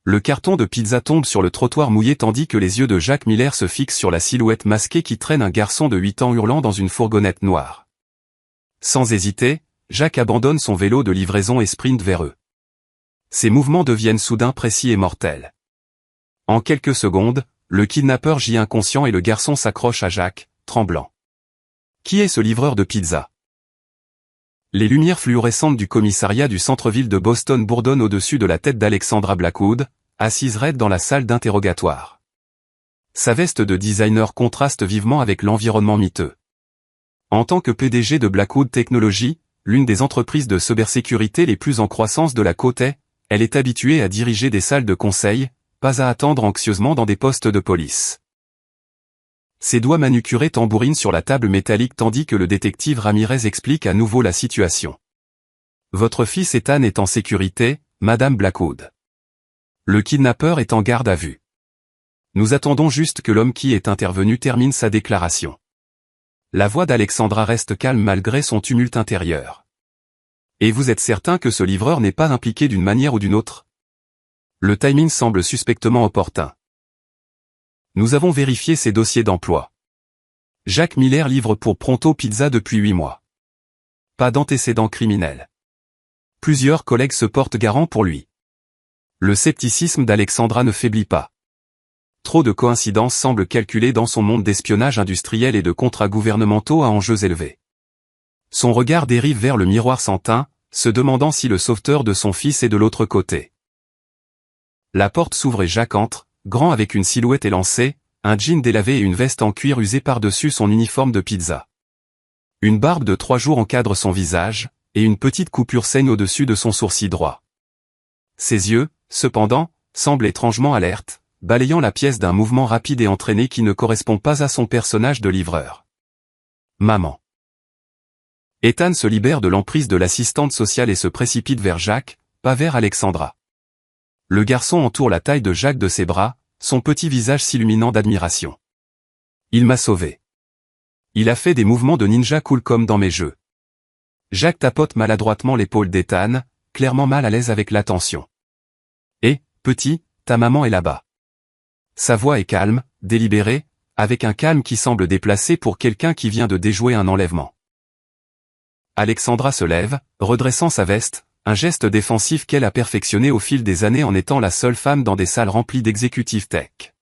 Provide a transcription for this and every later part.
Le carton de pizza tombe sur le trottoir mouillé tandis que les yeux de Jacques Miller se fixent sur la silhouette masquée qui traîne un garçon de 8 ans hurlant dans une fourgonnette noire. Sans hésiter, Jacques abandonne son vélo de livraison et sprinte vers eux. Ses mouvements deviennent soudain précis et mortels. En quelques secondes, le kidnappeur gît inconscient et le garçon s'accroche à Jacques, tremblant. Qui est ce livreur de pizza? Les lumières fluorescentes du commissariat du centre-ville de Boston bourdonnent au-dessus de la tête d'Alexandra Blackwood, assise raide dans la salle d'interrogatoire. Sa veste de designer contraste vivement avec l'environnement miteux. En tant que PDG de Blackwood Technologies, l'une des entreprises de cybersécurité les plus en croissance de la côte est, elle est habituée à diriger des salles de conseil, pas à attendre anxieusement dans des postes de police. Ses doigts manucurés tambourinent sur la table métallique tandis que le détective Ramirez explique à nouveau la situation. Votre fils Ethan est en sécurité, Madame Blackwood. Le kidnappeur est en garde à vue. Nous attendons juste que l'homme qui est intervenu termine sa déclaration. La voix d'Alexandra reste calme malgré son tumulte intérieur. Et vous êtes certain que ce livreur n'est pas impliqué d'une manière ou d'une autre? Le timing semble suspectement opportun. Nous avons vérifié ses dossiers d'emploi. Jacques Miller livre pour Pronto Pizza depuis 8 mois. Pas d'antécédents criminels. Plusieurs collègues se portent garant pour lui. Le scepticisme d'Alexandra ne faiblit pas. Trop de coïncidences semblent calculées dans son monde d'espionnage industriel et de contrats gouvernementaux à enjeux élevés. Son regard dérive vers le miroir sans teint, se demandant si le sauveteur de son fils est de l'autre côté. La porte s'ouvre et Jacques entre, grand avec une silhouette élancée, un jean délavé et une veste en cuir usé par-dessus son uniforme de pizza. Une barbe de 3 jours encadre son visage, et une petite coupure saigne au-dessus de son sourcil droit. Ses yeux, cependant, semblent étrangement alertes, balayant la pièce d'un mouvement rapide et entraîné qui ne correspond pas à son personnage de livreur. Maman. Ethan se libère de l'emprise de l'assistante sociale et se précipite vers Jacques, pas vers Alexandra. Le garçon entoure la taille de Jacques de ses bras, son petit visage s'illuminant d'admiration. Il m'a sauvé. Il a fait des mouvements de ninja cool comme dans mes jeux. Jacques tapote maladroitement l'épaule d'Ethan, clairement mal à l'aise avec l'attention. Eh, petit, ta maman est là-bas. Sa voix est calme, délibérée, avec un calme qui semble déplacé pour quelqu'un qui vient de déjouer un enlèvement. Alexandra se lève, redressant sa veste, un geste défensif qu'elle a perfectionné au fil des années en étant la seule femme dans des salles remplies d'exécutifs tech.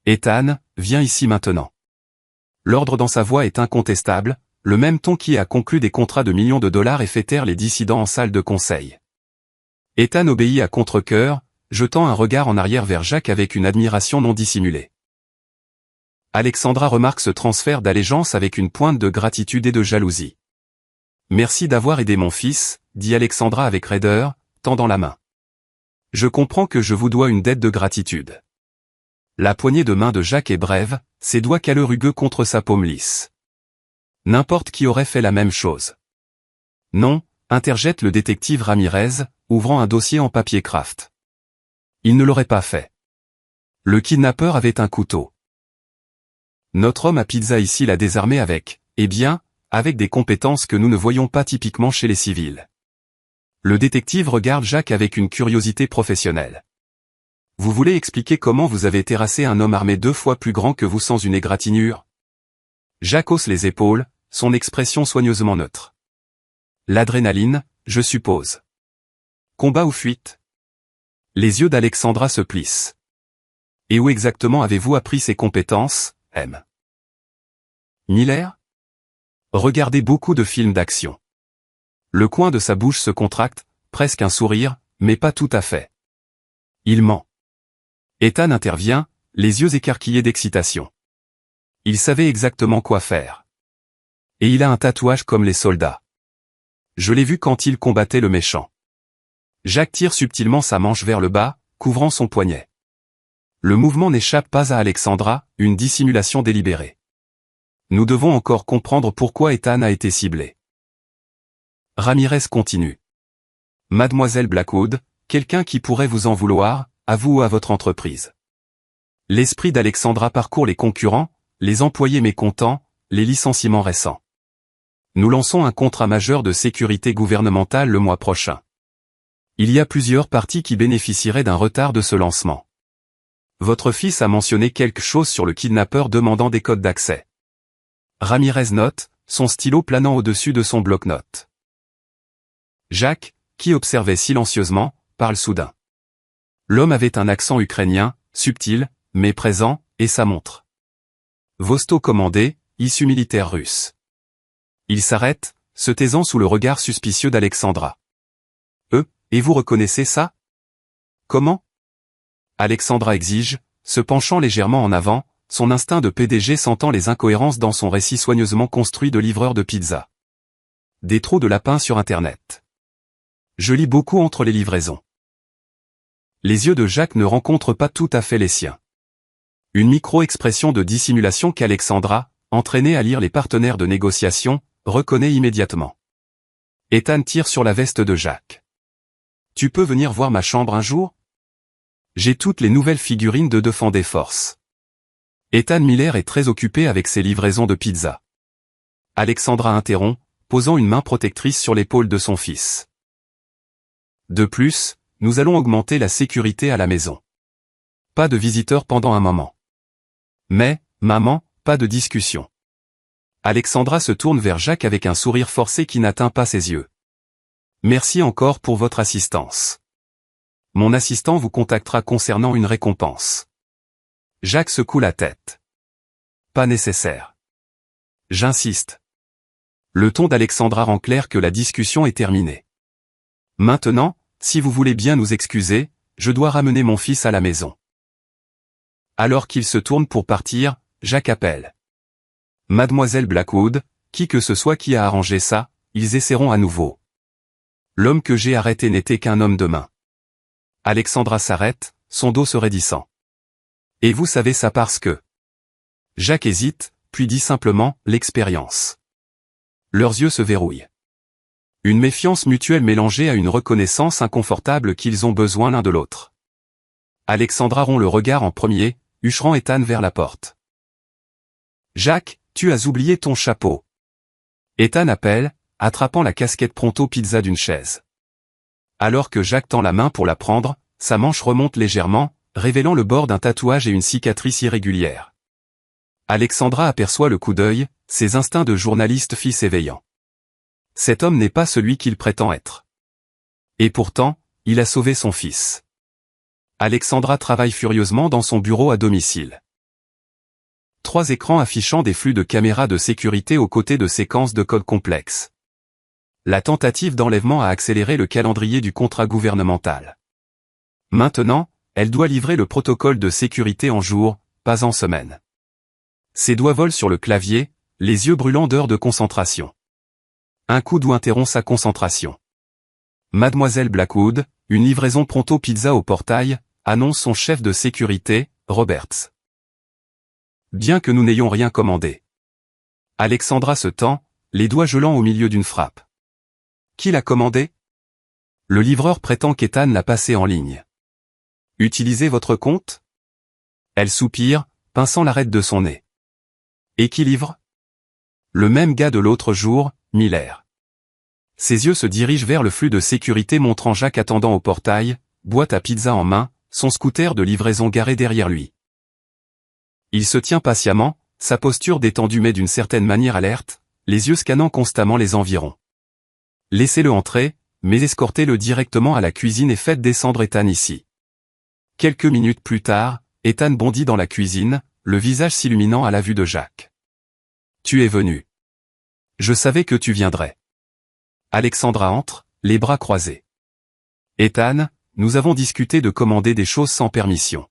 Ethan, viens ici maintenant. L'ordre dans sa voix est incontestable, le même ton qui a conclu des contrats de millions de dollars et fait taire les dissidents en salle de conseil. Ethan obéit à contre-cœur, jetant un regard en arrière vers Jacques avec une admiration non dissimulée. Alexandra remarque ce transfert d'allégeance avec une pointe de gratitude et de jalousie. Merci d'avoir aidé mon fils, dit Alexandra avec raideur, tendant la main. Je comprends que je vous dois une dette de gratitude. La poignée de main de Jacques est brève, ses doigts calleux rugueux contre sa paume lisse. N'importe qui aurait fait la même chose. Non, interjette le détective Ramirez, ouvrant un dossier en papier craft. Il ne l'aurait pas fait. Le kidnappeur avait un couteau. Notre homme à pizza ici l'a désarmé avec, eh bien, avec des compétences que nous ne voyons pas typiquement chez les civils. Le détective regarde Jacques avec une curiosité professionnelle. Vous voulez expliquer comment vous avez terrassé un homme armé 2 fois plus grand que vous sans une égratignure? Jacques hausse les épaules, son expression soigneusement neutre. L'adrénaline, je suppose. Combat ou fuite? Les yeux d'Alexandra se plissent. Et où exactement avez-vous appris ces compétences, M. Miller? Regardez beaucoup de films d'action. Le coin de sa bouche se contracte, presque un sourire, mais pas tout à fait. Il ment. Ethan intervient, les yeux écarquillés d'excitation. Il savait exactement quoi faire. Et il a un tatouage comme les soldats. Je l'ai vu quand il combattait le méchant. Jacques tire subtilement sa manche vers le bas, couvrant son poignet. Le mouvement n'échappe pas à Alexandra, une dissimulation délibérée. Nous devons encore comprendre pourquoi Ethan a été ciblé. Ramirez continue. Mademoiselle Blackwood, quelqu'un qui pourrait vous en vouloir, à vous ou à votre entreprise. L'esprit d'Alexandra parcourt les concurrents, les employés mécontents, les licenciements récents. Nous lançons un contrat majeur de sécurité gouvernementale le mois prochain. Il y a plusieurs parties qui bénéficieraient d'un retard de ce lancement. Votre fils a mentionné quelque chose sur le kidnappeur demandant des codes d'accès. Ramirez note, son stylo planant au-dessus de son bloc-notes. Jacques, qui observait silencieusement, parle soudain. L'homme avait un accent ukrainien, subtil, mais présent, et sa montre. Vosto commandé, issue militaire russe. Il s'arrête, se taisant sous le regard suspicieux d'Alexandra. Et vous reconnaissez ça? Comment? Alexandra exige, se penchant légèrement en avant, son instinct de PDG sentant les incohérences dans son récit soigneusement construit de livreur de pizza. Des trous de lapin sur Internet. Je lis beaucoup entre les livraisons. Les yeux de Jacques ne rencontrent pas tout à fait les siens. Une micro-expression de dissimulation qu'Alexandra, entraînée à lire les partenaires de négociation, reconnaît immédiatement. Ethan tire sur la veste de Jacques. Tu peux venir voir ma chambre un jour? J'ai toutes les nouvelles figurines de Defendez Force. Ethan Miller est très occupé avec ses livraisons de pizza. Alexandra interrompt, posant une main protectrice sur l'épaule de son fils. De plus, nous allons augmenter la sécurité à la maison. Pas de visiteurs pendant un moment. Mais, maman, pas de discussion. Alexandra se tourne vers Jacques avec un sourire forcé qui n'atteint pas ses yeux. Merci encore pour votre assistance. Mon assistant vous contactera concernant une récompense. Jacques secoue la tête. Pas nécessaire. J'insiste. Le ton d'Alexandra rend clair que la discussion est terminée. Maintenant, si vous voulez bien nous excuser, je dois ramener mon fils à la maison. Alors qu'il se tourne pour partir, Jacques appelle. Mademoiselle Blackwood, qui que ce soit qui a arrangé ça, ils essaieront à nouveau. L'homme que j'ai arrêté n'était qu'un homme de main. Alexandra s'arrête, son dos se raidissant. Et vous savez ça parce que... Jacques hésite, puis dit simplement, l'expérience. Leurs yeux se verrouillent. Une méfiance mutuelle mélangée à une reconnaissance inconfortable qu'ils ont besoin l'un de l'autre. Alexandra rompt le regard en premier, huchant Ethan vers la porte. Jacques, tu as oublié ton chapeau. Ethan appelle, attrapant la casquette Pronto Pizza d'une chaise. Alors que Jacques tend la main pour la prendre, sa manche remonte légèrement, révélant le bord d'un tatouage et une cicatrice irrégulière. Alexandra aperçoit le coup d'œil, ses instincts de journaliste fit s'éveillant. Cet homme n'est pas celui qu'il prétend être. Et pourtant, il a sauvé son fils. Alexandra travaille furieusement dans son bureau à domicile. 3 écrans affichant des flux de caméras de sécurité aux côtés de séquences de code complexes. La tentative d'enlèvement a accéléré le calendrier du contrat gouvernemental. Maintenant, elle doit livrer le protocole de sécurité en jours, pas en semaines. Ses doigts volent sur le clavier, les yeux brûlants d'heures de concentration. Un coup doux interrompt sa concentration. Mademoiselle Blackwood, une livraison Pronto Pizza au portail, annonce son chef de sécurité, Roberts. Bien que nous n'ayons rien commandé. Alexandra se tend, les doigts gelants au milieu d'une frappe. Qui l'a commandé? Le livreur prétend qu'Ethan l'a passé en ligne. Utilisez votre compte? Elle soupire, pinçant l'arête de son nez. Et qui livre? Le même gars de l'autre jour, Miller. Ses yeux se dirigent vers le flux de sécurité montrant Jacques attendant au portail, boîte à pizza en main, son scooter de livraison garé derrière lui. Il se tient patiemment, sa posture détendue mais d'une certaine manière alerte, les yeux scannant constamment les environs. Laissez-le entrer, mais escortez-le directement à la cuisine et faites descendre Ethan ici. Quelques minutes plus tard, Ethan bondit dans la cuisine, le visage s'illuminant à la vue de Jacques. Tu es venu. Je savais que tu viendrais. Alexandra entre, les bras croisés. Ethan, nous avons discuté de commander des choses sans permission.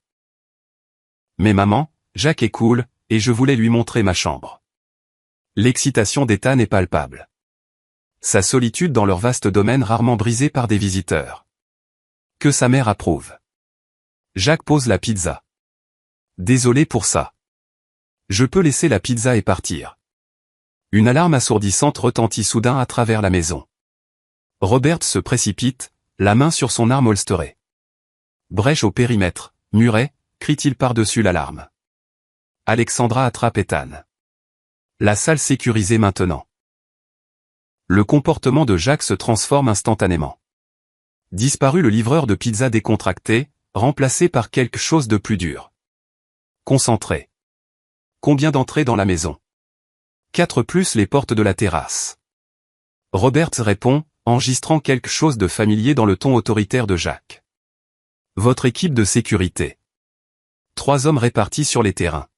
Mais maman, Jacques est cool, et je voulais lui montrer ma chambre. L'excitation d'Ethan est palpable. Sa solitude dans leur vaste domaine rarement brisé par des visiteurs. Que sa mère approuve. Jacques pose la pizza. Désolé pour ça. Je peux laisser la pizza et partir. Une alarme assourdissante retentit soudain à travers la maison. Robert se précipite, la main sur son arme holsterée. Brèche au périmètre, Muret, crie-t-il par-dessus l'alarme. Alexandra attrape Ethan. La salle sécurisée maintenant. Le comportement de Jacques se transforme instantanément. Disparu le livreur de pizza décontracté, remplacé par quelque chose de plus dur. Concentré. Combien d'entrées dans la maison? 4 plus les portes de la terrasse. Roberts répond, enregistrant quelque chose de familier dans le ton autoritaire de Jack. Votre équipe de sécurité. 3 hommes répartis sur les terrains.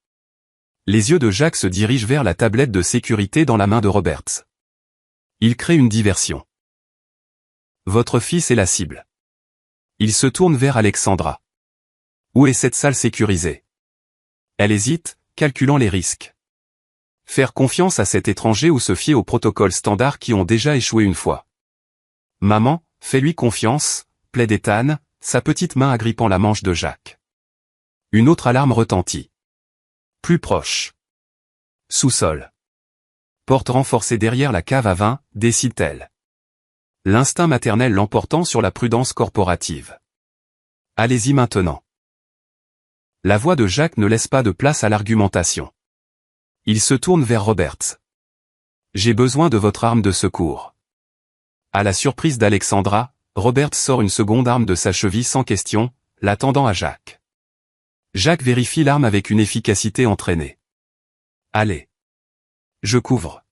Les yeux de Jack se dirigent vers la tablette de sécurité dans la main de Roberts. Il crée une diversion. Votre fils est la cible. Il se tourne vers Alexandra. Où est cette salle sécurisée? Elle hésite, calculant les risques. Faire confiance à cet étranger ou se fier aux protocoles standards qui ont déjà échoué une fois. Maman, fais-lui confiance, plaide Ethan, sa petite main agrippant la manche de Jack. Une autre alarme retentit. Plus proche. Sous-sol. Porte renforcée derrière la cave à vin, décide-t-elle. L'instinct maternel l'emportant sur la prudence corporative. Allez-y maintenant. La voix de Jack ne laisse pas de place à l'argumentation. Il se tourne vers Roberts. J'ai besoin de votre arme de secours. À la surprise d'Alexandra, Roberts sort une seconde arme de sa cheville sans question, la tendant à Jack. Jack vérifie l'arme avec une efficacité entraînée. Allez. Je couvre.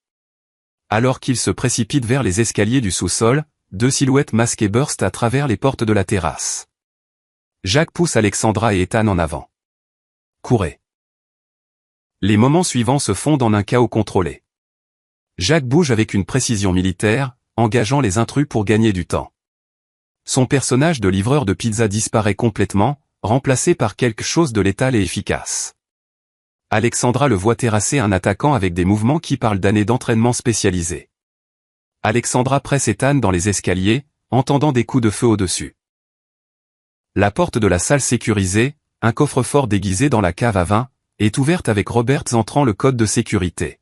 Alors qu'il se précipite vers les escaliers du sous-sol, 2 silhouettes masquées burst à travers les portes de la terrasse. Jack pousse Alexandra et Ethan en avant. Courez. Les moments suivants se fondent en un chaos contrôlé. Jack bouge avec une précision militaire, engageant les intrus pour gagner du temps. Son personnage de livreur de pizza disparaît complètement, remplacé par quelque chose de létal et efficace. Alexandra le voit terrasser un attaquant avec des mouvements qui parlent d'années d'entraînement spécialisé. Alexandra presse Ethan dans les escaliers, entendant des coups de feu au-dessus. La porte de la salle sécurisée, un coffre-fort déguisé dans la cave à vin, est ouverte avec Roberts entrant le code de sécurité.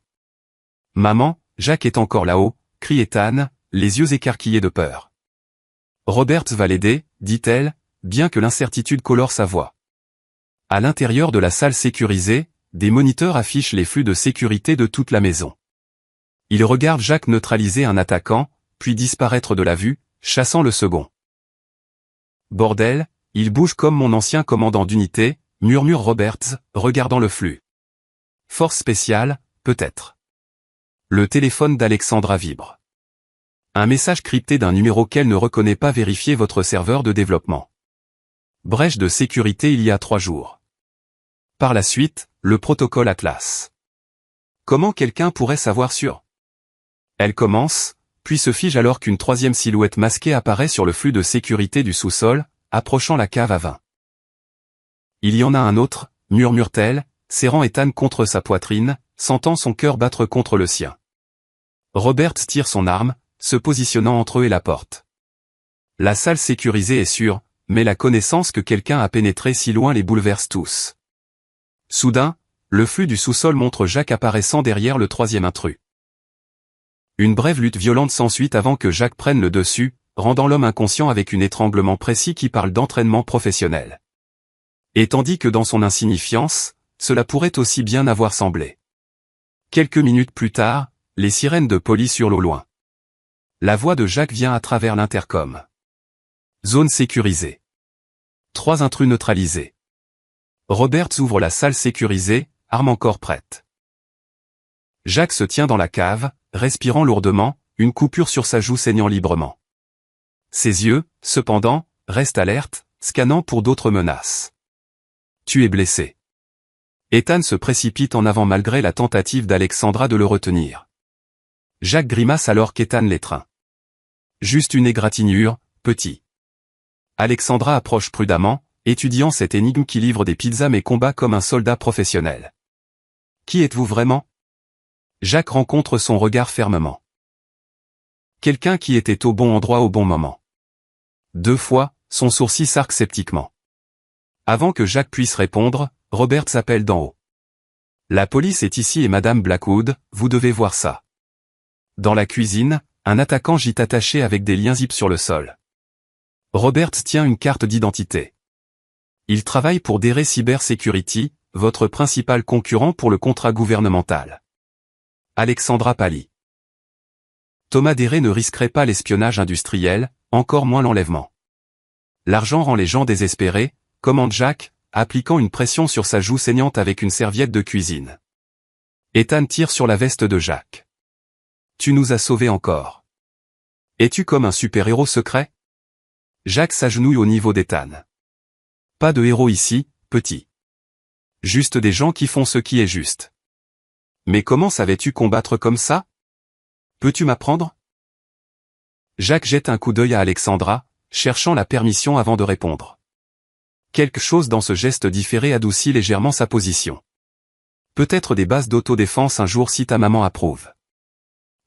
Maman, Jack est encore là-haut, crie Ethan, les yeux écarquillés de peur. Roberts va l'aider, dit-elle, bien que l'incertitude colore sa voix. À l'intérieur de la salle sécurisée, des moniteurs affichent les flux de sécurité de toute la maison. Il regarde Jack neutraliser un attaquant, puis disparaître de la vue, chassant le second. Bordel, il bouge comme mon ancien commandant d'unité, murmure Roberts, regardant le flux. Force spéciale, peut-être. Le téléphone d'Alexandra vibre. Un message crypté d'un numéro qu'elle ne reconnaît pas vérifier votre serveur de développement. Brèche de sécurité il y a 3 jours. Par la suite, le protocole Atlas. Comment quelqu'un pourrait savoir sur? Elle commence, puis se fige alors qu'une 3e silhouette masquée apparaît sur le flux de sécurité du sous-sol, approchant la cave à vin. Il y en a un autre, murmure-t-elle, serrant Ethan contre sa poitrine, sentant son cœur battre contre le sien. Roberts tire son arme, se positionnant entre eux et la porte. La salle sécurisée est sûre, mais la connaissance que quelqu'un a pénétré si loin les bouleverse tous. Soudain, le flux du sous-sol montre Jack apparaissant derrière le 3e intrus. Une brève lutte violente s'ensuit avant que Jack prenne le dessus, rendant l'homme inconscient avec un étranglement précis qui parle d'entraînement professionnel. Et tandis que dans son insignifiance, cela pourrait aussi bien avoir semblé. Quelques minutes plus tard, les sirènes de police hurlent au loin. La voix de Jack vient à travers l'intercom. Zone sécurisée. 3 intrus neutralisés. Roberts ouvre la salle sécurisée, arme encore prête. Jack se tient dans la cave, respirant lourdement, une coupure sur sa joue saignant librement. Ses yeux, cependant, restent alertes, scannant pour d'autres menaces. Tu es blessé. Ethan se précipite en avant malgré la tentative d'Alexandra de le retenir. Jack grimace alors qu'Ethan l'étreint. Juste une égratignure, petit. Alexandra approche prudemment, étudiant cette énigme qui livre des pizzas mais combat comme un soldat professionnel. Qui êtes-vous vraiment? Jack rencontre son regard fermement. Quelqu'un qui était au bon endroit au bon moment. 2 fois, son sourcil s'arque sceptiquement. Avant que Jack puisse répondre, Roberts appelle d'en haut. La police est ici et Madame Blackwood, vous devez voir ça. Dans la cuisine, un attaquant gît attaché avec des liens zip sur le sol. Roberts tient une carte d'identité. Il travaille pour Dere Cyber Security, votre principal concurrent pour le contrat gouvernemental. Alexandra pâlit. Thomas Dere ne risquerait pas l'espionnage industriel, encore moins l'enlèvement. L'argent rend les gens désespérés, commente Jacques, appliquant une pression sur sa joue saignante avec une serviette de cuisine. Ethan tire sur la veste de Jacques. Tu nous as sauvés encore. Es-tu comme un super-héros secret? Jacques s'agenouille au niveau d'Ethan. Pas de héros ici, petit. Juste des gens qui font ce qui est juste. Mais comment savais-tu combattre comme ça? Peux-tu m'apprendre? Jacques jette un coup d'œil à Alexandra, cherchant la permission avant de répondre. Quelque chose dans ce geste différé adoucit légèrement sa position. Peut-être des bases d'autodéfense un jour si ta maman approuve.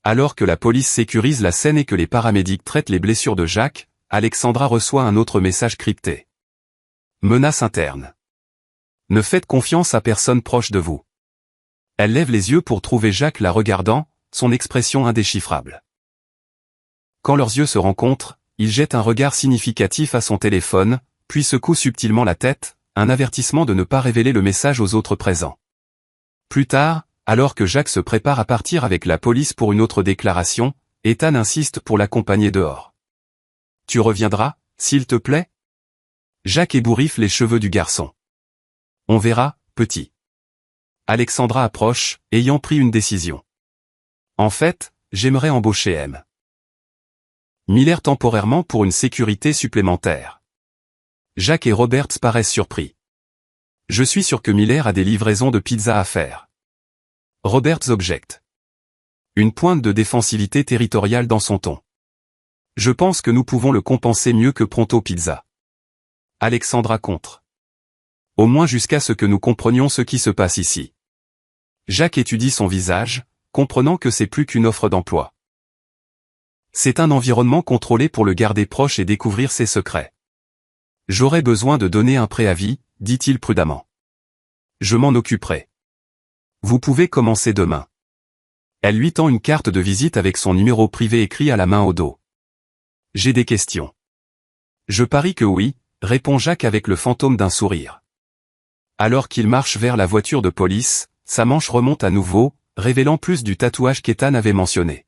Alors que la police sécurise la scène et que les paramédics traitent les blessures de Jacques, Alexandra reçoit un autre message crypté. Menace interne. Ne faites confiance à personne proche de vous. Elle lève les yeux pour trouver Jacques la regardant, son expression indéchiffrable. Quand leurs yeux se rencontrent, il jette un regard significatif à son téléphone, puis secoue subtilement la tête, un avertissement de ne pas révéler le message aux autres présents. Plus tard, alors que Jacques se prépare à partir avec la police pour une autre déclaration, Ethan insiste pour l'accompagner dehors. Tu reviendras, s'il te plaît? Jacques ébouriffe les cheveux du garçon. On verra, petit. Alexandra approche, ayant pris une décision. En fait, j'aimerais embaucher M. Miller temporairement pour une sécurité supplémentaire. Jacques et Roberts paraissent surpris. Je suis sûr que Miller a des livraisons de pizza à faire. Roberts objecte. Une pointe de défensivité territoriale dans son ton. Je pense que nous pouvons le compenser mieux que Pronto Pizza. Alexandra contre. Au moins jusqu'à ce que nous comprenions ce qui se passe ici. Jacques étudie son visage, comprenant que c'est plus qu'une offre d'emploi. C'est un environnement contrôlé pour le garder proche et découvrir ses secrets. J'aurais besoin de donner un préavis, dit-il prudemment. Je m'en occuperai. Vous pouvez commencer demain. Elle lui tend une carte de visite avec son numéro privé écrit à la main au dos. J'ai des questions. Je parie que oui, répond Jacques avec le fantôme d'un sourire. Alors qu'il marche vers la voiture de police, sa manche remonte à nouveau, révélant plus du tatouage qu'Ethan avait mentionné.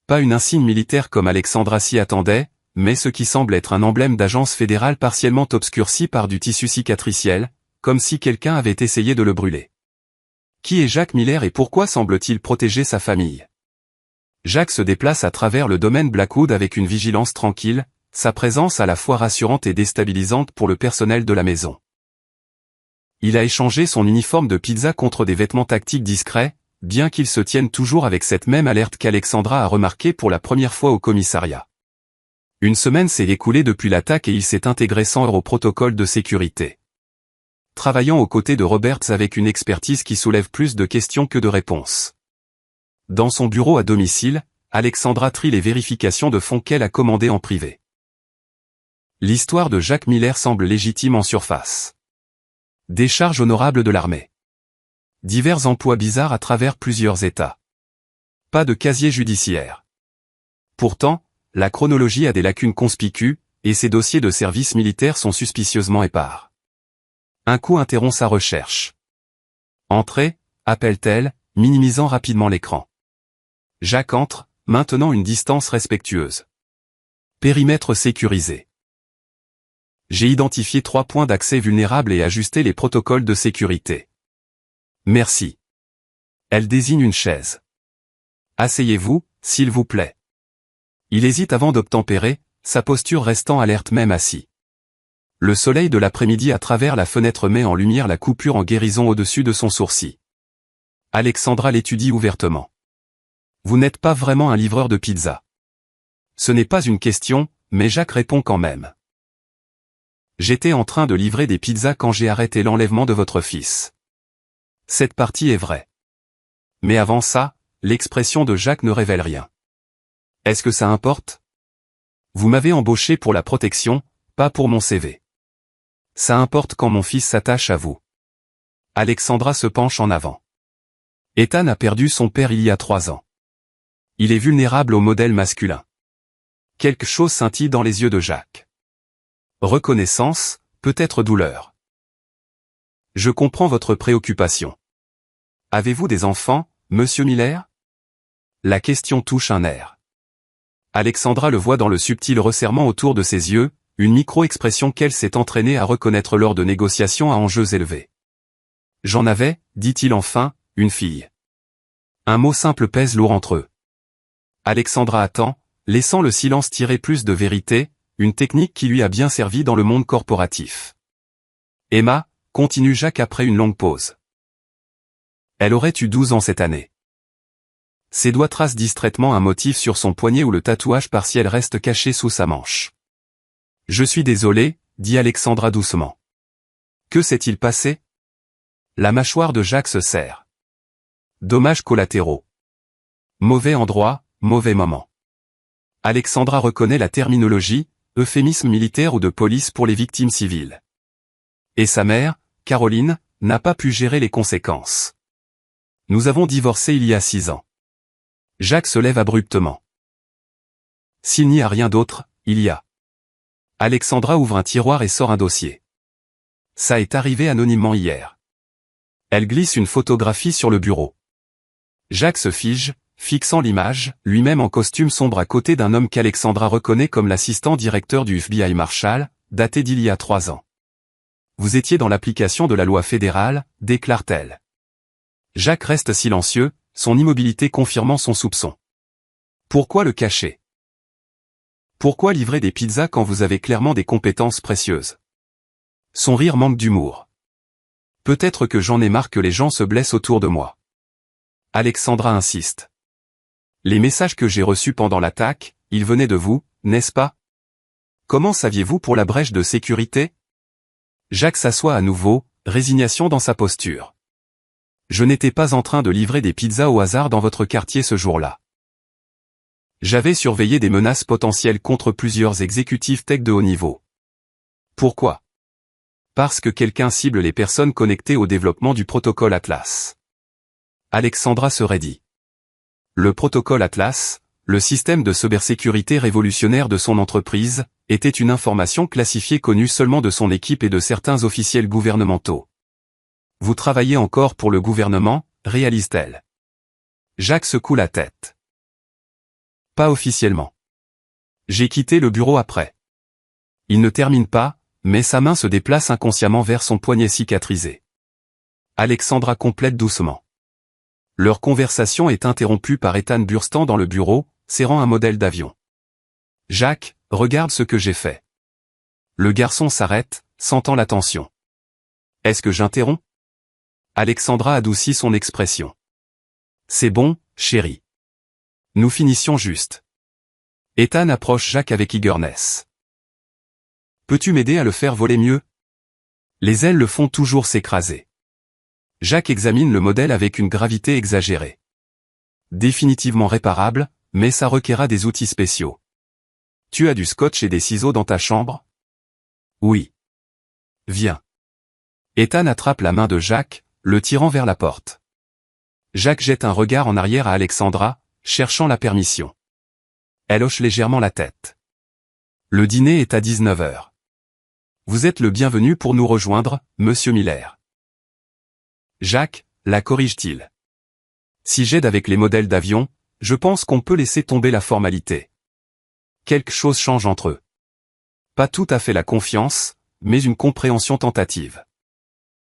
Pas une insigne militaire comme Alexandra s'y attendait, mais ce qui semble être un emblème d'agence fédérale partiellement obscurci par du tissu cicatriciel, comme si quelqu'un avait essayé de le brûler. Qui est Jacques Miller et pourquoi semble-t-il protéger sa famille? Jacques se déplace à travers le domaine Blackwood avec une vigilance tranquille, sa présence à la fois rassurante et déstabilisante pour le personnel de la maison. Il a échangé son uniforme de pizza contre des vêtements tactiques discrets, bien qu'il se tienne toujours avec cette même alerte qu'Alexandra a remarquée pour la première fois au commissariat. Une semaine s'est écoulée depuis l'attaque et il s'est intégré sans heure au protocole de sécurité. Travaillant aux côtés de Roberts avec une expertise qui soulève plus de questions que de réponses. Dans son bureau à domicile, Alexandra trie les vérifications de fonds qu'elle a commandées en privé. L'histoire de Jacques Miller semble légitime en surface. Décharge honorable de l'armée. Divers emplois bizarres à travers plusieurs États. Pas de casier judiciaire. Pourtant, la chronologie a des lacunes conspicues, et ses dossiers de service militaire sont suspicieusement épars. Un coup interrompt sa recherche. Entrée, appelle-t-elle, minimisant rapidement l'écran. Jacques entre, maintenant une distance respectueuse. Périmètre sécurisé. J'ai identifié 3 points d'accès vulnérables et ajusté les protocoles de sécurité. Merci. Elle désigne une chaise. Asseyez-vous, s'il vous plaît. Il hésite avant d'obtempérer, sa posture restant alerte même assis. Le soleil de l'après-midi à travers la fenêtre met en lumière la coupure en guérison au-dessus de son sourcil. Alexandra l'étudie ouvertement. Vous n'êtes pas vraiment un livreur de pizza. Ce n'est pas une question, mais Jacques répond quand même. J'étais en train de livrer des pizzas quand j'ai arrêté l'enlèvement de votre fils. Cette partie est vraie. Mais avant ça, l'expression de Jacques ne révèle rien. Est-ce que ça importe? Vous m'avez embauché pour la protection, pas pour mon CV. Ça importe quand mon fils s'attache à vous. Alexandra se penche en avant. Ethan a perdu son père il y a 3 ans. Il est vulnérable au modèle masculin. Quelque chose scintille dans les yeux de Jacques. Reconnaissance, peut-être douleur. Je comprends votre préoccupation. Avez-vous des enfants, monsieur Miller? La question touche un nerf. Alexandra le voit dans le subtil resserrement autour de ses yeux, une micro-expression qu'elle s'est entraînée à reconnaître lors de négociations à enjeux élevés. J'en avais, dit-il enfin, une fille. Un mot simple pèse lourd entre eux. Alexandra attend, laissant le silence tirer plus de vérité, une technique qui lui a bien servi dans le monde corporatif. Emma, continue Jacques après une longue pause. Elle aurait eu 12 ans cette année. Ses doigts tracent distraitement un motif sur son poignet où le tatouage partiel reste caché sous sa manche. Je suis désolé, dit Alexandra doucement. Que s'est-il passé? La mâchoire de Jacques se serre. Dommages collatéraux. Mauvais endroit, mauvais moment. Alexandra reconnaît la terminologie, euphémisme militaire ou de police pour les victimes civiles. Et sa mère, Caroline, n'a pas pu gérer les conséquences. Nous avons divorcé il y a 6 ans. Jacques se lève abruptement. S'il n'y a rien d'autre, il y a. Alexandra ouvre un tiroir et sort un dossier. Ça est arrivé anonymement hier. Elle glisse une photographie sur le bureau. Jacques se fige, fixant l'image, lui-même en costume sombre à côté d'un homme qu'Alexandra reconnaît comme l'assistant directeur du FBI Marshall, daté d'il y a 3 ans. Vous étiez dans l'application de la loi fédérale, déclare-t-elle. Jacques reste silencieux, son immobilité confirmant son soupçon. Pourquoi le cacher? Pourquoi livrer des pizzas quand vous avez clairement des compétences précieuses? Son rire manque d'humour. Peut-être que j'en ai marre que les gens se blessent autour de moi. Alexandra insiste. Les messages que j'ai reçus pendant l'attaque, ils venaient de vous, n'est-ce pas? Comment saviez-vous pour la brèche de sécurité? Jacques s'assoit à nouveau, résignation dans sa posture. Je n'étais pas en train de livrer des pizzas au hasard dans votre quartier ce jour-là. J'avais surveillé des menaces potentielles contre plusieurs exécutifs tech de haut niveau. Pourquoi? Parce que quelqu'un cible les personnes connectées au développement du protocole Atlas. Alexandra se raidit. Le protocole Atlas, le système de cybersécurité révolutionnaire de son entreprise, était une information classifiée connue seulement de son équipe et de certains officiels gouvernementaux. Vous travaillez encore pour le gouvernement, réalise-t-elle. Jacques secoue la tête. Pas officiellement. J'ai quitté le bureau après. Il ne termine pas, mais sa main se déplace inconsciemment vers son poignet cicatrisé. Alexandra complète doucement. Leur conversation est interrompue par Ethan Burstan dans le bureau, serrant un modèle d'avion. Jacques, regarde ce que j'ai fait. Le garçon s'arrête, sentant la tension. Est-ce que j'interromps? Alexandra adoucit son expression. C'est bon, chérie. Nous finissions juste. Ethan approche Jacques avec eagerness. Peux-tu m'aider à le faire voler mieux? Les ailes le font toujours s'écraser. Jacques examine le modèle avec une gravité exagérée. Définitivement réparable, mais ça requerra des outils spéciaux. Tu as du scotch et des ciseaux dans ta chambre? Oui. Viens. Ethan attrape la main de Jacques, le tirant vers la porte. Jacques jette un regard en arrière à Alexandra, cherchant la permission. Elle hoche légèrement la tête. Le dîner est à 19h. Vous êtes le bienvenu pour nous rejoindre, monsieur Miller. Jacques, la corrige-t-il. Si j'aide avec les modèles d'avion, je pense qu'on peut laisser tomber la formalité. Quelque chose change entre eux. Pas tout à fait la confiance, mais une compréhension tentative.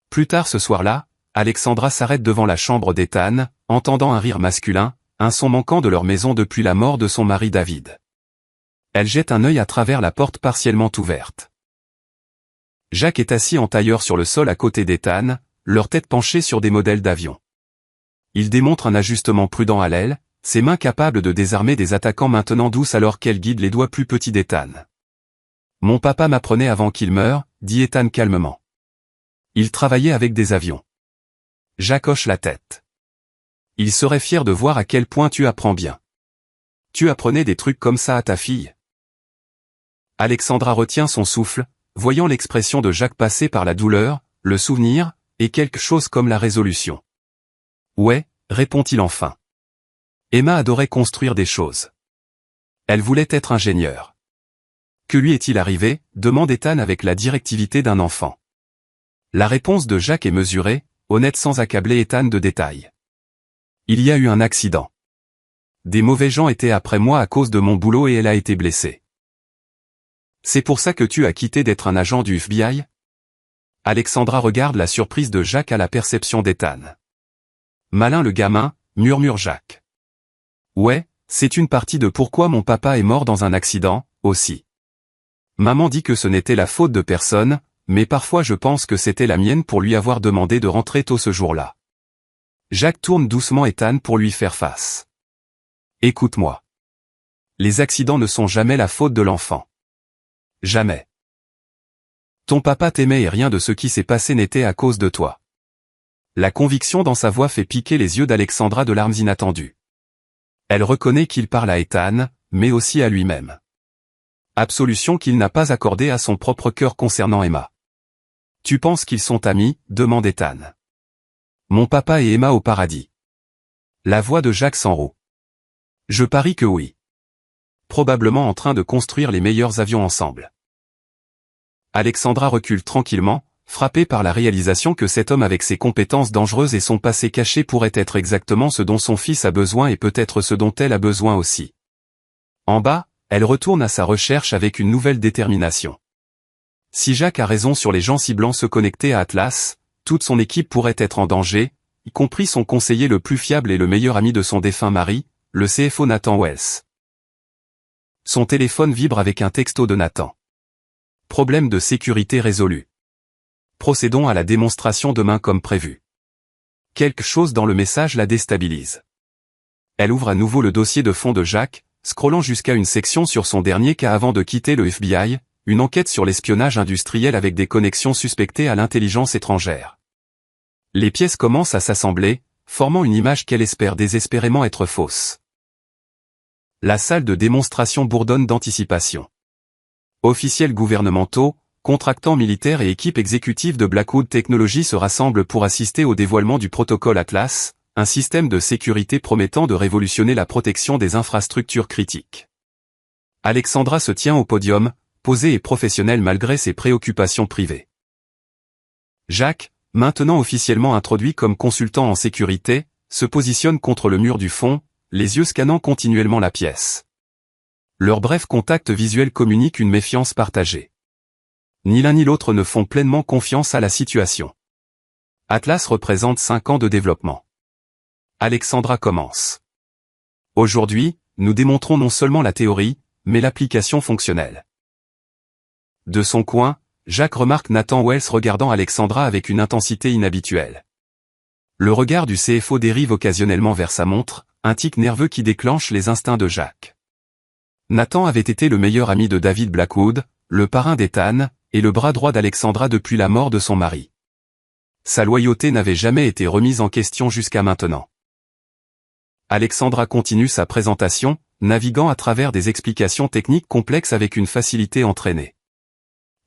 Plus tard ce soir-là, Alexandra s'arrête devant la chambre d'Ethan, entendant un rire masculin, un son manquant de leur maison depuis la mort de son mari David. Elle jette un œil à travers la porte partiellement ouverte. Jacques est assis en tailleur sur le sol à côté d'Ethan, leur tête penchée sur des modèles d'avion. Il démontre un ajustement prudent à l'aile, ses mains capables de désarmer des attaquants maintenant douces alors qu'elle guide les doigts plus petits d'Ethan. Mon papa m'apprenait avant qu'il meure, dit Ethan calmement. Il travaillait avec des avions. Jacques hoche la tête. Il serait fier de voir à quel point tu apprends bien. Tu apprenais des trucs comme ça à ta fille? Alexandra retient son souffle, voyant l'expression de Jacques passer par la douleur, le souvenir, et quelque chose comme la résolution. Ouais, répond-il enfin. Emma adorait construire des choses. Elle voulait être ingénieure. Que lui est-il arrivé? Demande Ethan avec la directivité d'un enfant. La réponse de Jacques est mesurée, honnête sans accabler Ethan de détails. Il y a eu un accident. Des mauvais gens étaient après moi à cause de mon boulot et elle a été blessée. C'est pour ça que tu as quitté d'être un agent du FBI? Alexandra regarde la surprise de Jacques à la perception d'Ethan. Malin le gamin, murmure Jacques. Ouais, c'est une partie de pourquoi mon papa est mort dans un accident, aussi. Maman dit que ce n'était la faute de personne, mais parfois je pense que c'était la mienne pour lui avoir demandé de rentrer tôt ce jour-là. Jacques tourne doucement Ethan pour lui faire face. Écoute-moi. Les accidents ne sont jamais la faute de l'enfant. Jamais. Ton papa t'aimait et rien de ce qui s'est passé n'était à cause de toi. La conviction dans sa voix fait piquer les yeux d'Alexandra de larmes inattendues. Elle reconnaît qu'il parle à Ethan, mais aussi à lui-même. Absolution qu'il n'a pas accordée à son propre cœur concernant Emma. Tu penses qu'ils sont amis? Demande Ethan. Mon papa et Emma au paradis. La voix de Jacques s'enroule. Je parie que oui. Probablement en train de construire les meilleurs avions ensemble. Alexandra recule tranquillement, frappée par la réalisation que cet homme avec ses compétences dangereuses et son passé caché pourrait être exactement ce dont son fils a besoin et peut-être ce dont elle a besoin aussi. En bas, elle retourne à sa recherche avec une nouvelle détermination. Si Jacques a raison sur les gens ciblant se connecter à Atlas, toute son équipe pourrait être en danger, y compris son conseiller le plus fiable et le meilleur ami de son défunt mari, le CFO Nathan Wells. Son téléphone vibre avec un texto de Nathan. Problème de sécurité résolu. Procédons à la démonstration demain comme prévu. Quelque chose dans le message la déstabilise. Elle ouvre à nouveau le dossier de fond de Jacques, scrollant jusqu'à une section sur son dernier cas avant de quitter le FBI, une enquête sur l'espionnage industriel avec des connexions suspectées à l'intelligence étrangère. Les pièces commencent à s'assembler, formant une image qu'elle espère désespérément être fausse. La salle de démonstration bourdonne d'anticipation. Officiels gouvernementaux, contractants militaires et équipes exécutives de Blackwood Technologies se rassemblent pour assister au dévoilement du protocole Atlas, un système de sécurité promettant de révolutionner la protection des infrastructures critiques. Alexandra se tient au podium, posée et professionnelle malgré ses préoccupations privées. Jacques, maintenant officiellement introduit comme consultant en sécurité, se positionne contre le mur du fond, les yeux scannant continuellement la pièce. Leur bref contact visuel communique une méfiance partagée. Ni l'un ni l'autre ne font pleinement confiance à la situation. Atlas représente 5 ans de développement. Alexandra commence. Aujourd'hui, nous démontrons non seulement la théorie, mais l'application fonctionnelle. De son coin, Jacques remarque Nathan Wells regardant Alexandra avec une intensité inhabituelle. Le regard du CFO dérive occasionnellement vers sa montre, un tic nerveux qui déclenche les instincts de Jacques. Nathan avait été le meilleur ami de David Blackwood, le parrain d'Ethan, et le bras droit d'Alexandra depuis la mort de son mari. Sa loyauté n'avait jamais été remise en question jusqu'à maintenant. Alexandra continue sa présentation, naviguant à travers des explications techniques complexes avec une facilité entraînée.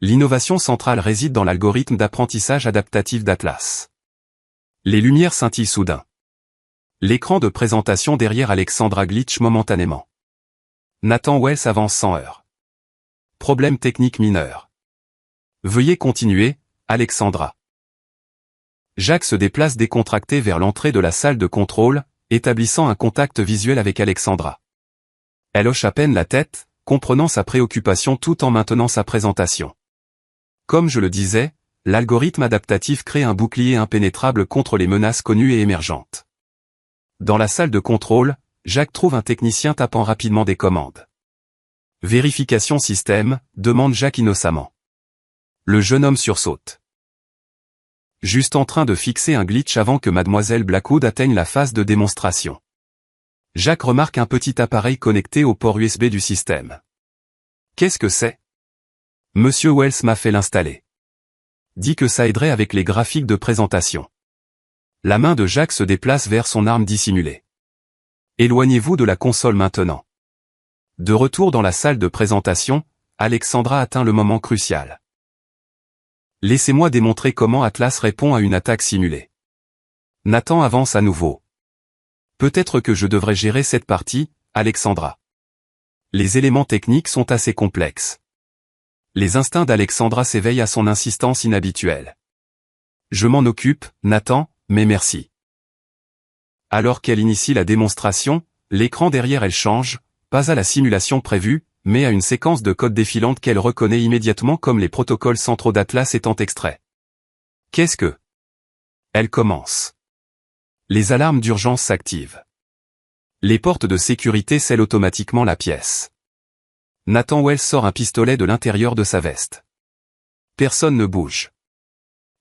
L'innovation centrale réside dans l'algorithme d'apprentissage adaptatif d'Atlas. Les lumières scintillent soudain. L'écran de présentation derrière Alexandra glitch momentanément. Nathan Wells avance sans heurts. Problème technique mineur. Veuillez continuer, Alexandra. Jacques se déplace décontracté vers l'entrée de la salle de contrôle, établissant un contact visuel avec Alexandra. Elle hoche à peine la tête, comprenant sa préoccupation tout en maintenant sa présentation. Comme je le disais, l'algorithme adaptatif crée un bouclier impénétrable contre les menaces connues et émergentes. Dans la salle de contrôle, Jacques trouve un technicien tapant rapidement des commandes. Vérification système, demande Jacques innocemment. Le jeune homme sursaute. Juste en train de fixer un glitch avant que Mademoiselle Blackwood atteigne la phase de démonstration. Jacques remarque un petit appareil connecté au port USB du système. Qu'est-ce que c'est? Monsieur Wells m'a fait l'installer. Dit que ça aiderait avec les graphiques de présentation. La main de Jacques se déplace vers son arme dissimulée. Éloignez-vous de la console maintenant. De retour dans la salle de présentation, Alexandra atteint le moment crucial. Laissez-moi démontrer comment Atlas répond à une attaque simulée. Nathan avance à nouveau. Peut-être que je devrais gérer cette partie, Alexandra. Les éléments techniques sont assez complexes. Les instincts d'Alexandra s'éveillent à son insistance inhabituelle. Je m'en occupe, Nathan, mais merci. Alors qu'elle initie la démonstration, l'écran derrière elle change, pas à la simulation prévue, mais à une séquence de code défilante qu'elle reconnaît immédiatement comme les protocoles centraux d'Atlas étant extraits. Qu'est-ce que... Elle commence. Les alarmes d'urgence s'activent. Les portes de sécurité scellent automatiquement la pièce. Nathan Wells sort un pistolet de l'intérieur de sa veste. Personne ne bouge.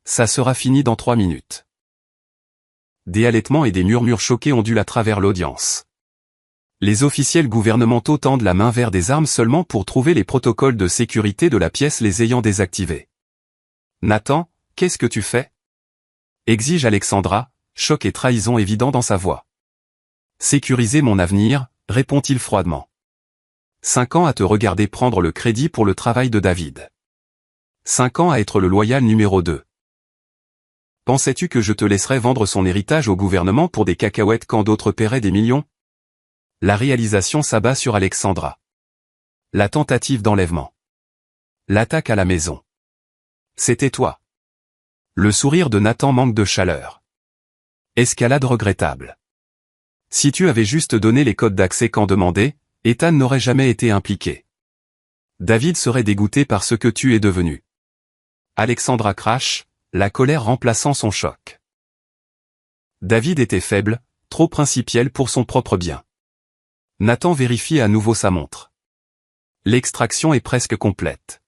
Ça sera fini dans 3 minutes. Des halètements et des murmures choqués ondulent à travers l'audience. Les officiels gouvernementaux tendent la main vers des armes seulement pour trouver les protocoles de sécurité de la pièce les ayant désactivés. Nathan, qu'est-ce que tu fais? Exige Alexandra, choc et trahison évident dans sa voix. Sécuriser mon avenir, répond-il froidement. 5 ans à te regarder prendre le crédit pour le travail de David. 5 ans à être le loyal numéro 2. Pensais-tu que je te laisserais vendre son héritage au gouvernement pour des cacahuètes quand d'autres paieraient des millions? La réalisation s'abat sur Alexandra. La tentative d'enlèvement. L'attaque à la maison. C'était toi. Le sourire de Nathan manque de chaleur. Escalade regrettable. Si tu avais juste donné les codes d'accès quand demandé, Ethan n'aurait jamais été impliqué. David serait dégoûté par ce que tu es devenu. Alexandra crache, la colère remplaçant son choc. David était faible, trop principiel pour son propre bien. Nathan vérifie à nouveau sa montre. L'extraction est presque complète.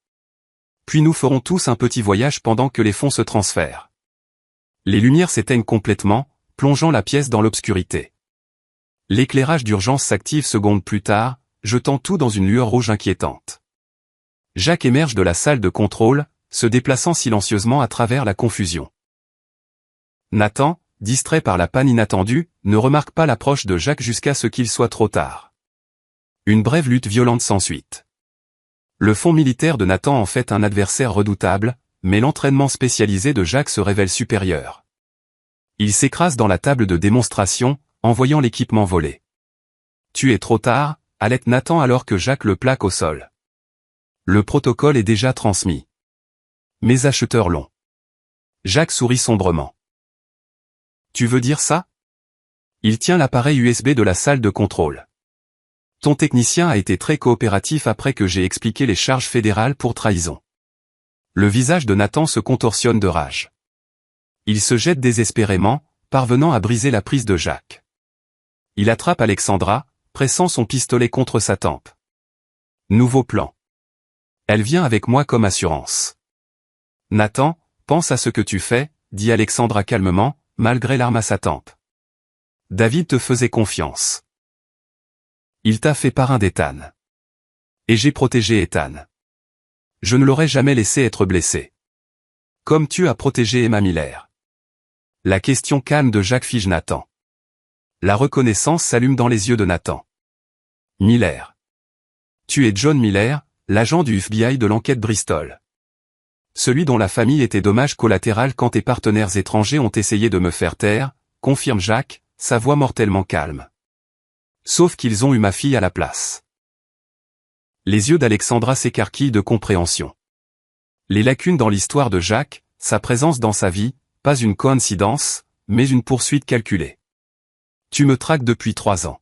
Puis nous ferons tous un petit voyage pendant que les fonds se transfèrent. Les lumières s'éteignent complètement, plongeant la pièce dans l'obscurité. L'éclairage d'urgence s'active secondes plus tard, jetant tout dans une lueur rouge inquiétante. Jack émerge de la salle de contrôle, se déplaçant silencieusement à travers la confusion. Nathan, distrait par la panne inattendue, ne remarque pas l'approche de Jack jusqu'à ce qu'il soit trop tard. Une brève lutte violente s'ensuit. Le fond militaire de Nathan en fait un adversaire redoutable, mais l'entraînement spécialisé de Jack se révèle supérieur. Il s'écrase dans la table de démonstration, envoyant l'équipement voler. Tu es trop tard, halète Nathan alors que Jack le plaque au sol. Le protocole est déjà transmis. Mes acheteurs l'ont. Jack sourit sombrement. Tu veux dire ça? Il tient l'appareil USB de la salle de contrôle. Ton technicien a été très coopératif après que j'ai expliqué les charges fédérales pour trahison. Le visage de Nathan se contorsionne de rage. Il se jette désespérément, parvenant à briser la prise de Jack. Il attrape Alexandra, pressant son pistolet contre sa tempe. Nouveau plan. Elle vient avec moi comme assurance. Nathan, pense à ce que tu fais, dit Alexandra calmement, malgré l'arme à sa tempe. David te faisait confiance. Il t'a fait parrain d'Ethan. Et j'ai protégé Ethan. Je ne l'aurais jamais laissé être blessé. Comme tu as protégé Emma Miller. La question calme de Jack fige Nathan. La reconnaissance s'allume dans les yeux de Nathan. Miller. Tu es John Miller, l'agent du FBI de l'enquête Bristol. Celui dont la famille était dommage collatéral quand tes partenaires étrangers ont essayé de me faire taire, confirme Jack, sa voix mortellement calme. Sauf qu'ils ont eu ma fille à la place. Les yeux d'Alexandra s'écarquillent de compréhension. Les lacunes dans l'histoire de Jack, sa présence dans sa vie, pas une coïncidence, mais une poursuite calculée. Tu me traques depuis 3 ans.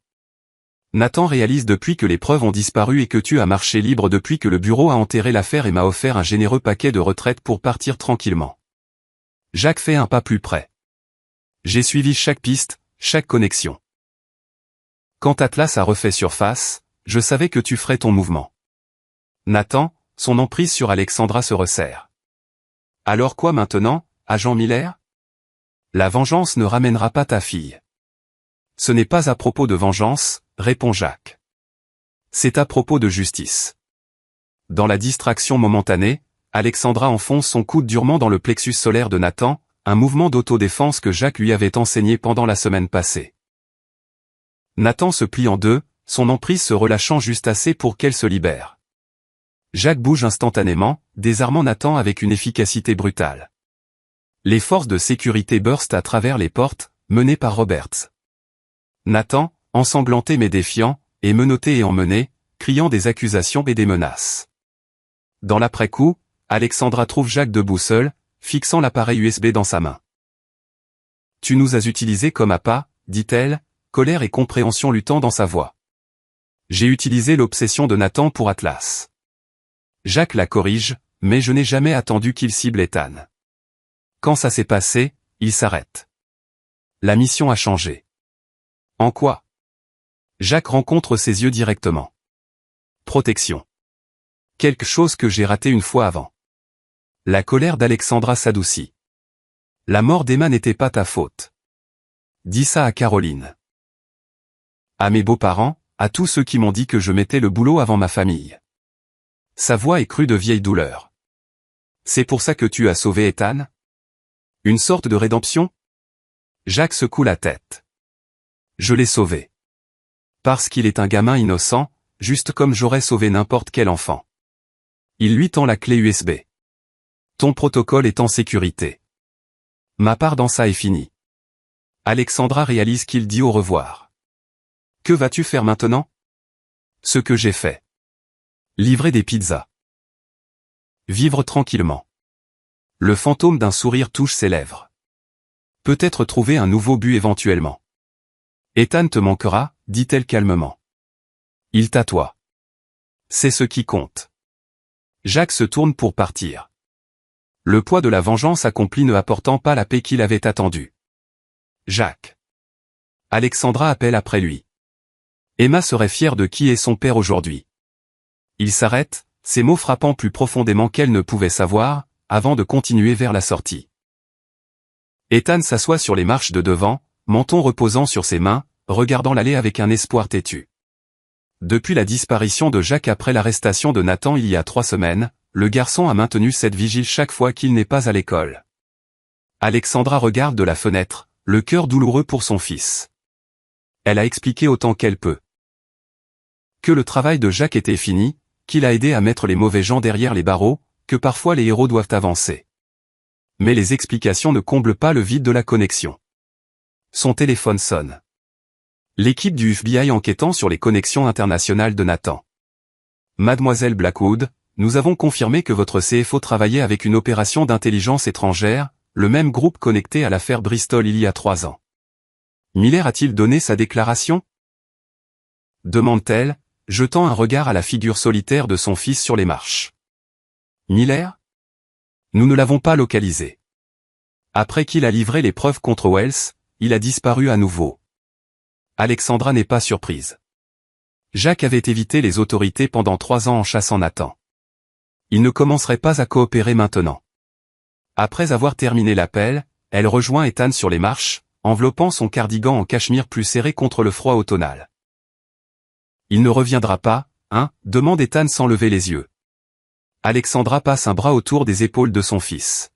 Nathan réalise depuis que les preuves ont disparu et que tu as marché libre depuis que le bureau a enterré l'affaire et m'a offert un généreux paquet de retraite pour partir tranquillement. Jack fait un pas plus près. J'ai suivi chaque piste, chaque connexion. Quand Atlas a refait surface, je savais que tu ferais ton mouvement. Nathan, son emprise sur Alexandra se resserre. Alors quoi maintenant, agent Miller? La vengeance ne ramènera pas ta fille. Ce n'est pas à propos de vengeance, répond Jack. C'est à propos de justice. Dans la distraction momentanée, Alexandra enfonce son coude durement dans le plexus solaire de Nathan, un mouvement d'autodéfense que Jack lui avait enseigné pendant la semaine passée. Nathan se plie en deux, son emprise se relâchant juste assez pour qu'elle se libère. Jack bouge instantanément, désarmant Nathan avec une efficacité brutale. Les forces de sécurité burstent à travers les portes, menées par Roberts. Nathan, ensanglanté mais défiant, est menotté et emmené, criant des accusations et des menaces. Dans l'après-coup, Alexandra trouve Jack debout seul, fixant l'appareil USB dans sa main. « Tu nous as utilisés comme appât, dit-elle, colère et compréhension luttant dans sa voix. J'ai utilisé l'obsession de Nathan pour Atlas. Jacques la corrige, mais je n'ai jamais attendu qu'il cible Ethan. Quand ça s'est passé, il s'arrête. La mission a changé. En quoi? Jacques rencontre ses yeux directement. Protection. Quelque chose que j'ai raté une fois avant. La colère d'Alexandra s'adoucit. La mort d'Emma n'était pas ta faute. Dis ça à Caroline. À mes beaux-parents, à tous ceux qui m'ont dit que je mettais le boulot avant ma famille. Sa voix est crue de vieille douleur. C'est pour ça que tu as sauvé Ethan? Une sorte de rédemption? Jacques secoue la tête. Je l'ai sauvé. Parce qu'il est un gamin innocent, juste comme j'aurais sauvé n'importe quel enfant. Il lui tend la clé USB. Ton protocole est en sécurité. Ma part dans ça est finie. Alexandra réalise qu'il dit au revoir. Que vas-tu faire maintenant? Ce que j'ai fait. Livrer des pizzas. Vivre tranquillement. Le fantôme d'un sourire touche ses lèvres. Peut-être trouver un nouveau but éventuellement. Ethan te manquera, dit-elle calmement. Il t'attoie. C'est ce qui compte. Jacques se tourne pour partir. Le poids de la vengeance accomplie ne apportant pas la paix qu'il avait attendue. Jacques. Alexandra appelle après lui. Emma serait fière de qui est son père aujourd'hui. Il s'arrête, ses mots frappant plus profondément qu'elle ne pouvait savoir, avant de continuer vers la sortie. Ethan s'assoit sur les marches de devant, menton reposant sur ses mains, regardant l'allée avec un espoir têtu. Depuis la disparition de Jacques après l'arrestation de Nathan il y a 3 semaines, le garçon a maintenu cette vigile chaque fois qu'il n'est pas à l'école. Alexandra regarde de la fenêtre, le cœur douloureux pour son fils. Elle a expliqué autant qu'elle peut. Que le travail de Jacques était fini, qu'il a aidé à mettre les mauvais gens derrière les barreaux, que parfois les héros doivent avancer. Mais les explications ne comblent pas le vide de la connexion. Son téléphone sonne. L'équipe du FBI enquêtant sur les connexions internationales de Nathan. Mademoiselle Blackwood, nous avons confirmé que votre CFO travaillait avec une opération d'intelligence étrangère, le même groupe connecté à l'affaire Bristol il y a 3 ans. Miller a-t-il donné sa déclaration? Demande-t-elle, jetant un regard à la figure solitaire de son fils sur les marches. Miller? Nous ne l'avons pas localisé. Après qu'il a livré les preuves contre Wells, il a disparu à nouveau. Alexandra n'est pas surprise. Jacques avait évité les autorités pendant 3 ans en chassant Nathan. Il ne commencerait pas à coopérer maintenant. Après avoir terminé l'appel, elle rejoint Ethan sur les marches, enveloppant son cardigan en cachemire plus serré contre le froid automnal. Il ne reviendra pas, hein, demande Ethan sans lever les yeux. Alexandra passe un bras autour des épaules de son fils.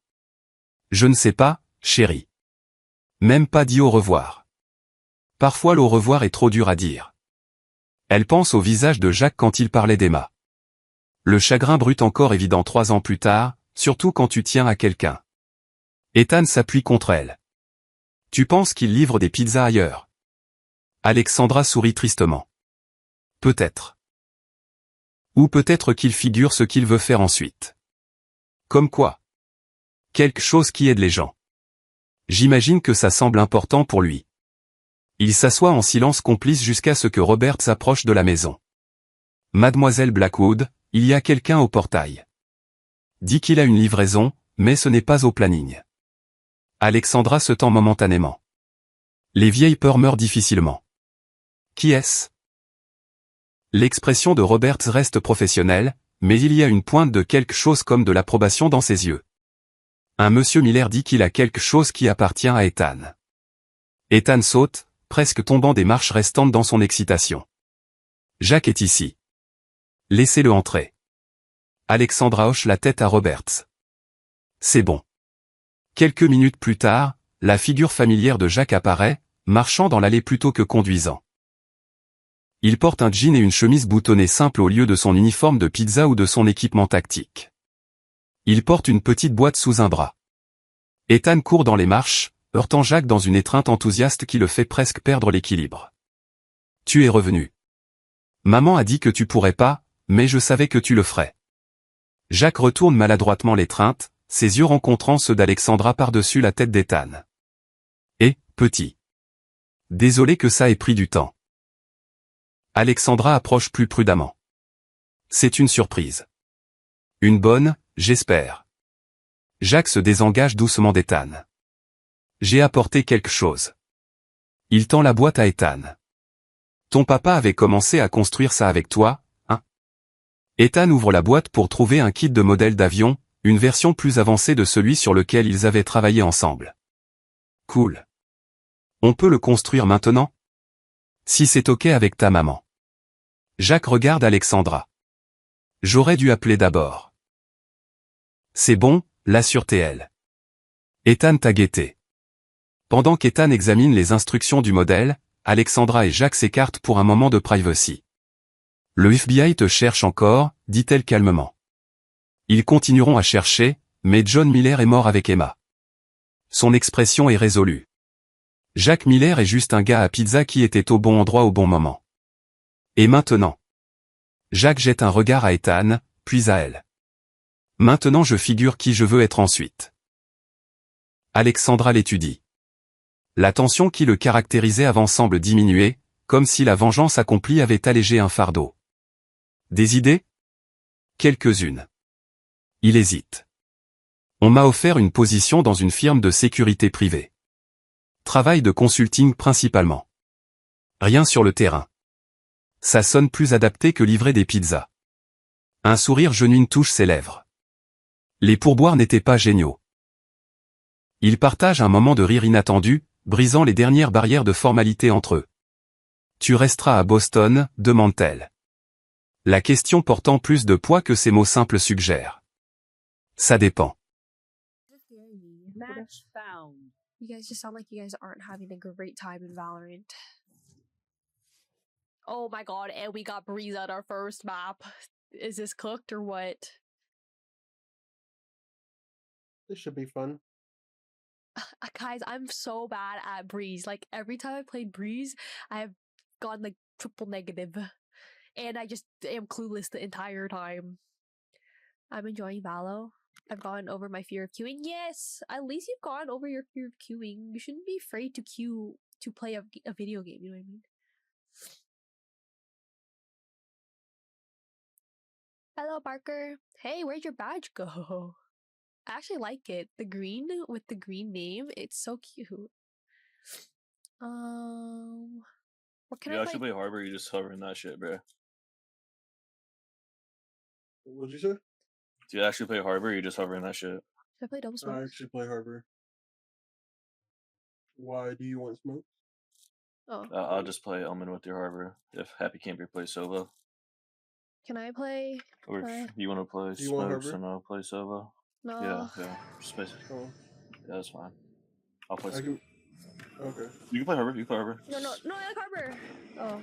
Je ne sais pas, chérie. Même pas dit au revoir. Parfois l'au revoir est trop dur à dire. Elle pense au visage de Jacques quand il parlait d'Emma. Le chagrin brut encore évident 3 ans plus tard, surtout quand tu tiens à quelqu'un. Ethan s'appuie contre elle. Tu penses qu'il livre des pizzas ailleurs? Alexandra sourit tristement. Peut-être. Ou peut-être qu'il figure ce qu'il veut faire ensuite. Comme quoi? Quelque chose qui aide les gens. J'imagine que ça semble important pour lui. Il s'assoit en silence complice jusqu'à ce que Robert s'approche de la maison. Mademoiselle Blackwood, il y a quelqu'un au portail. Dit qu'il a une livraison, mais ce n'est pas au planning. Alexandra se tend momentanément. Les vieilles peurs meurent difficilement. Qui est-ce? L'expression de Roberts reste professionnelle, mais il y a une pointe de quelque chose comme de l'approbation dans ses yeux. Un monsieur Miller dit qu'il a quelque chose qui appartient à Ethan. Ethan saute, presque tombant des marches restantes dans son excitation. Jacques est ici. Laissez-le entrer. Alexandra hoche la tête à Roberts. C'est bon. Quelques minutes plus tard, la figure familière de Jacques apparaît, marchant dans l'allée plutôt que conduisant. Il porte un jean et une chemise boutonnée simple au lieu de son uniforme de pizza ou de son équipement tactique. Il porte une petite boîte sous un bras. Ethan court dans les marches, heurtant Jacques dans une étreinte enthousiaste qui le fait presque perdre l'équilibre. Tu es revenu. Maman a dit que tu pourrais pas, mais je savais que tu le ferais. Jacques retourne maladroitement l'étreinte, ses yeux rencontrant ceux d'Alexandra par-dessus la tête d'Ethan. Et, petit. Désolé que ça ait pris du temps. Alexandra approche plus prudemment. C'est une surprise. Une bonne, j'espère. Jacques se désengage doucement d'Ethan. J'ai apporté quelque chose. Il tend la boîte à Ethan. Ton papa avait commencé à construire ça avec toi, hein? Ethan ouvre la boîte pour trouver un kit de modèle d'avion, une version plus avancée de celui sur lequel ils avaient travaillé ensemble. Cool. On peut le construire maintenant? Si c'est ok avec ta maman. Jacques regarde Alexandra. J'aurais dû appeler d'abord. C'est bon, l'assure-t-elle. Ethan t'a guetté. Pendant qu'Ethan examine les instructions du modèle, Alexandra et Jacques s'écartent pour un moment de privacy. Le FBI te cherche encore, dit-elle calmement. Ils continueront à chercher, mais John Miller est mort avec Emma. Son expression est résolue. Jacques Miller est juste un gars à pizza qui était au bon endroit au bon moment. Et maintenant? Jacques jette un regard à Ethan, puis à elle. Maintenant je figure qui je veux être ensuite. Alexandra l'étudie. La tension qui le caractérisait avant semble diminuer, comme si la vengeance accomplie avait allégé un fardeau. Des idées? Quelques-unes. Il hésite. On m'a offert une position dans une firme de sécurité privée. Travail de consulting principalement. Rien sur le terrain. Ça sonne plus adapté que livrer des pizzas. Un sourire genuin touche ses lèvres. Les pourboires n'étaient pas géniaux. Ils partagent un moment de rire inattendu, brisant les dernières barrières de formalité entre eux. Tu resteras à Boston, demande-t-elle. La question portant plus de poids que ces mots simples suggèrent. Ça dépend. Match found. You guys just sound like you guys aren't having a great time in Valorant. Oh my god, and we got Breeze on our first map. Is this cooked or what? This should be fun. Guys, I'm so bad at Breeze. Like, every time I played Breeze, I have gone like triple negative. And I just am clueless the entire time. I'm enjoying Valo. I've gotten over my fear of queuing. Yes, at least you've gotten over your fear of queuing. You shouldn't be afraid to queue to play a video game, you know what I mean? Hello, Parker. Hey, where'd your badge go? I actually like it. The green with the green name. It's so cute. What can You I actually play? play Harbor, you just hovering that shit, bro. What'd you say? Do you actually play Harbor, you just hovering that shit? Should I play double I smoke? actually play Harbor. Why do you want smoke? Oh, I'll just play Elman with your Harbor if Happy Camper plays Sova. can I play? Or if you want to play Do you want Smokes Harbor? and I'll play Sova. No. Yeah. Just play. Oh, Yeah, that's fine. I'll play. I can. Okay. You can play Harbor. You can play Harbor. No, I like Harbor. Oh,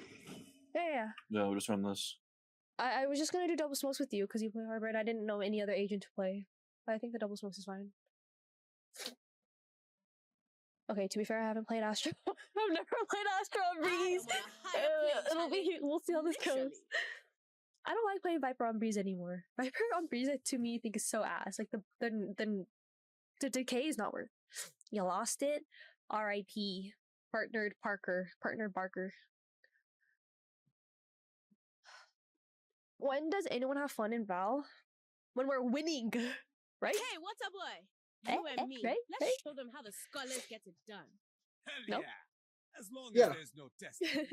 yeah. Yeah, we'll just run this. I was just gonna do double smokes with you because you play Harbor and I didn't know any other agent to play. But I think the double smokes is fine. Okay, to be fair, I haven't played Astro. I've never played Astro on Breeze. It'll be. We'll see how this goes. I don't like playing Viper on Breeze anymore. Viper on Breeze, to me, I think is so ass. Like the decay is not worth. You lost it. R.I.P. Partnered Barker. When does anyone have fun in Val? When we're winning, right? Hey, what's up, boy? You and me. Right? Let's show them how the scholars get it done. Hell Nope. yeah. As long Yeah. as there's no testing.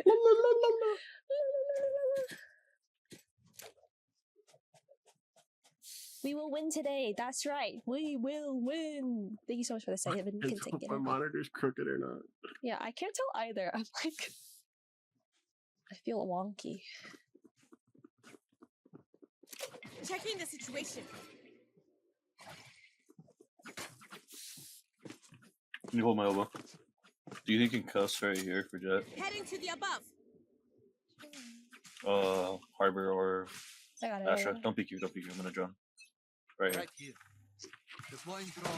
We will win today. That's right. We will win. Thank you so much for the I segment. can't tell if my monitor's crooked or not. Yeah, I can't tell either. I'm like, I feel wonky. Checking the situation. Can you hold my elbow? Do you think you can cuss right here for Jet? Heading to the above. Harbor or I got it. Astra? Don't peek you. I'm gonna drone. Right here. Right here. Deploying drone.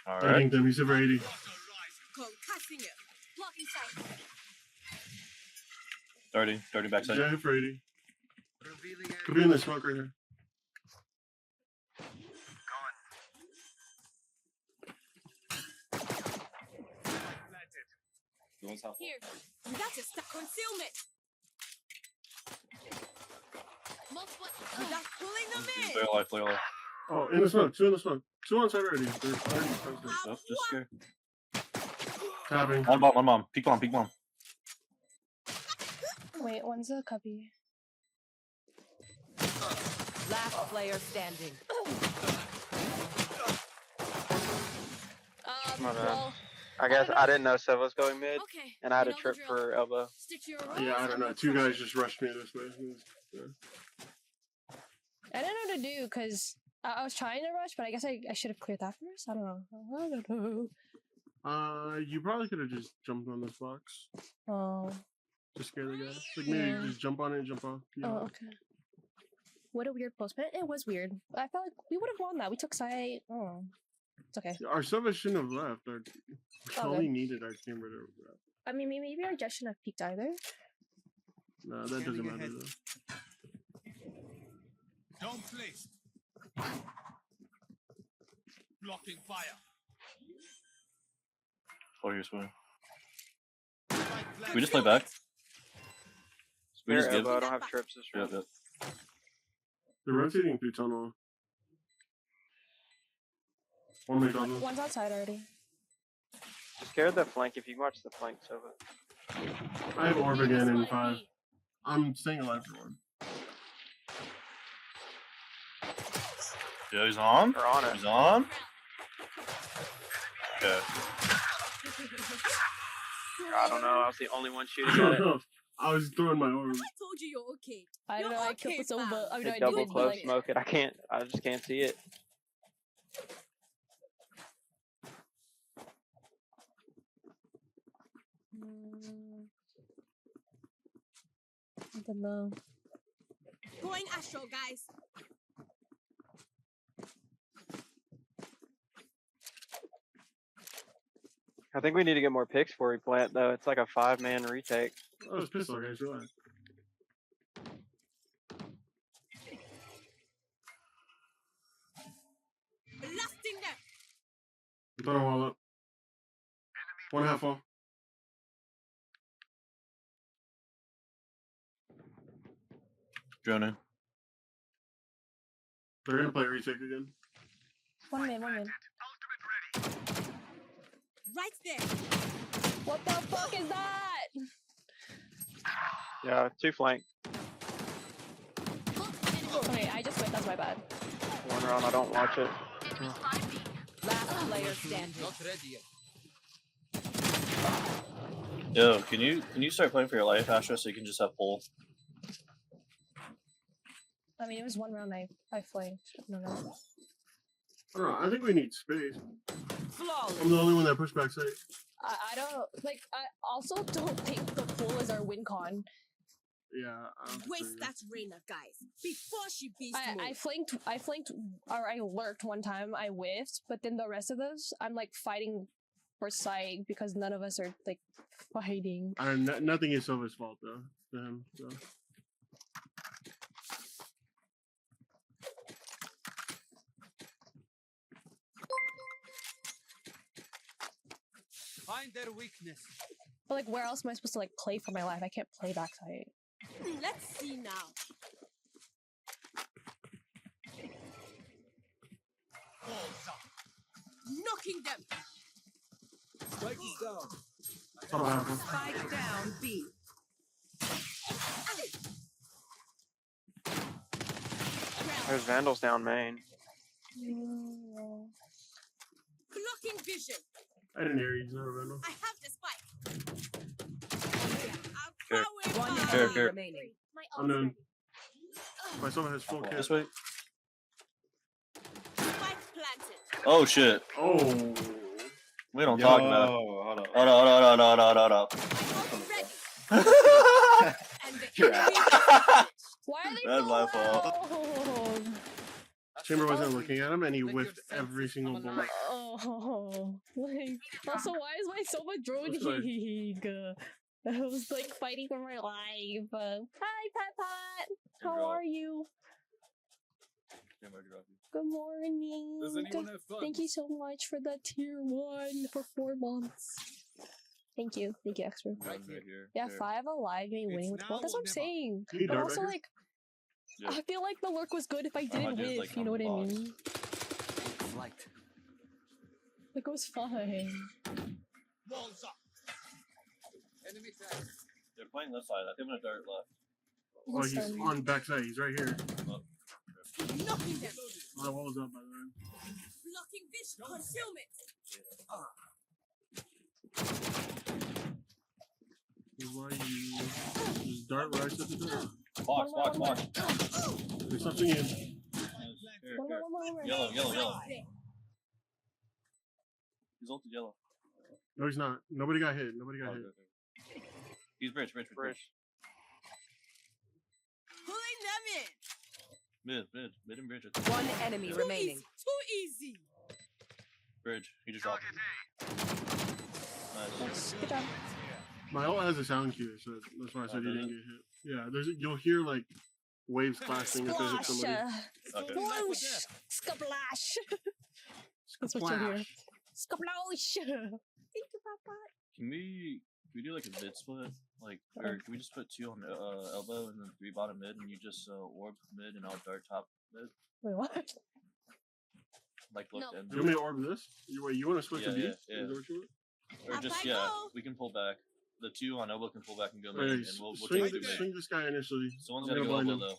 All I right. think Demi super 80. Concussing it. Blocking sight. Starting backside. Yeah, for 80. Revealing Could be in the smoke right here. planted. Here. We got to stop concealment. Multiple. That's pulling them in. Play alive, play alive. Oh, in the smoke. Two in the smoke. Two on side already. They're already posted. Oh, just scared. Tapping. One bomb. Peek bomb. Wait, one's a cubby. Last player standing. My bad. Well, I guess don't I know. didn't know Sev was going mid, Okay. and I had you a know the trip drill. for elbow. Stick to your Yeah, I roles don't know. and Two crush. guys just rushed me this way. Yeah. I didn't know what to do because I was trying to rush, but I guess I should have cleared that first. I don't know. You probably could have just jumped on this box. Oh. Just scare the guy. Like maybe Yeah. just jump on it and jump off. Yeah. Oh, okay. What a weird postman. It was weird. I felt like we would have won that. We took side. Oh. It's okay. Our Sova shouldn't have left. We All only good. needed our chamber to wrap. I mean, maybe our jet shouldn't have peaked either. No, that doesn't Scanning matter ahead. though. Don't place. Blocking fire. Oh, here's one. Spike Can we just planted. play back? We Here, just give. elbow. I don't have trips this round. Yep. They're rotating through tunnel. One McDonald's. One's outside already. Scared the flank. If you can watch the flank, Sova. I have orb again in Spotted 5. B. I'm staying alive for orb. Yeah, he's on. Or on it. He's on. Okay. I don't know. I was the only one I shooting at don't it. know. I was throwing my orb. I told you you're okay. I don't You're know. I okay, killed this over. fam. I mean, They I double did, but close like, smoke it. I just can't see it. I don't know. Going astral, guys. I think we need to get more picks before we plant, though. It's like a 5-man retake. Oh, it's pistol, guys. Relax. Blasting them. I'm throwing a wall up. One half wall. Droning. They're gonna play retake again. One man. Right there. What the fuck is that? Yeah, 2 flank. Okay, I just went. That's my bad. One round. I don't watch it. Last player standing. Not ready yet. Yo, can you start playing for your life, Astra, so you can just have pull? I mean, it was one round. I flanked. No. I don't know. I think we need space. Flawless. I'm the only one that pushed back side. I don't like. I also don't think the pool is our win con. Yeah. I don't think Waste so. that Reina, guys. Before she beast I flanked, or I lurked one time. I whiffed, but then the rest of those, I'm like fighting for side because none of us are like fighting. Nothing is Silva's fault though. To him, so. Find their weakness. But like, where else am I supposed to like play for my life? I can't play backside. Let's see now. Knocking them. Spike is down. Hold on, half wall. Spike down B. There's Vandals down main. Blocking vision. I didn't hear you. He's not a rental. I have the spike. Sure. One Sure, enemy sure. remaining. My I'm ult's done. ready. My Silva has full This kit. way. Spike planted. Oh shit. Oh. We don't talk about it. Hold up. Hold up. My ult's ready. And the You're enemy is Why are they That's so my fault. loud? Chamber wasn't looking at him, and he whiffed every single bullet. Oh, like also, why is my Soma What's droning? I was like fighting for my life. Hi, Pat. How drop. are you? Good morning. Does anyone have fun? Thank you so much for the tier 1 for 4 months. Thank you, extra. Right here. Yeah, 5 alive, maybe It's winning with now 1. That's or what I'm never. saying. Hey, But also, Darkbacker. like, Yeah. I feel like the lurk was good if I didn't do, whiff, like, you know what I on the mean? Flight. Like, it was fine. Walls up. Enemy tag. They're playing this side. I think I'm gonna dart left. Oh, he's on backside. He's right here. Knocking them. My wall's up by the way. Blocking this concealment. Why you just dart right at the door? Box. There's something in. Here. Yellow. He's ulted yellow. No, he's not. Nobody got hit. Nobody got Oh, hit. okay. He's bridge. Bridge. Pulling them in. Mid and bridge. I think. One enemy remaining. Too easy. Bridge. He just dropped. Nice. Good job. My ult has a sound cue, so that's why I said he does didn't it? get hit. Yeah, you'll hear like waves clashing if they hit Splash! somebody. Okay. Whoosh! Splash! That's what you hear. Splash! Thank you, Papa. Can we do like a mid split? Like, or can we just put 2 on elbow and then 3 bottom mid, and you just orb mid and I'll dart top mid? Wait, what? Like, look No. in. You want me to orb this? You want to switch to B? Yeah. Is that what you want? Or Up just I go. we can pull back. The 2 on elbow can pull back and go Wait, mid, and we'll swing, take 2 mid. swing this guy initially. Someone's I'm gotta go gonna blind elbow him. though.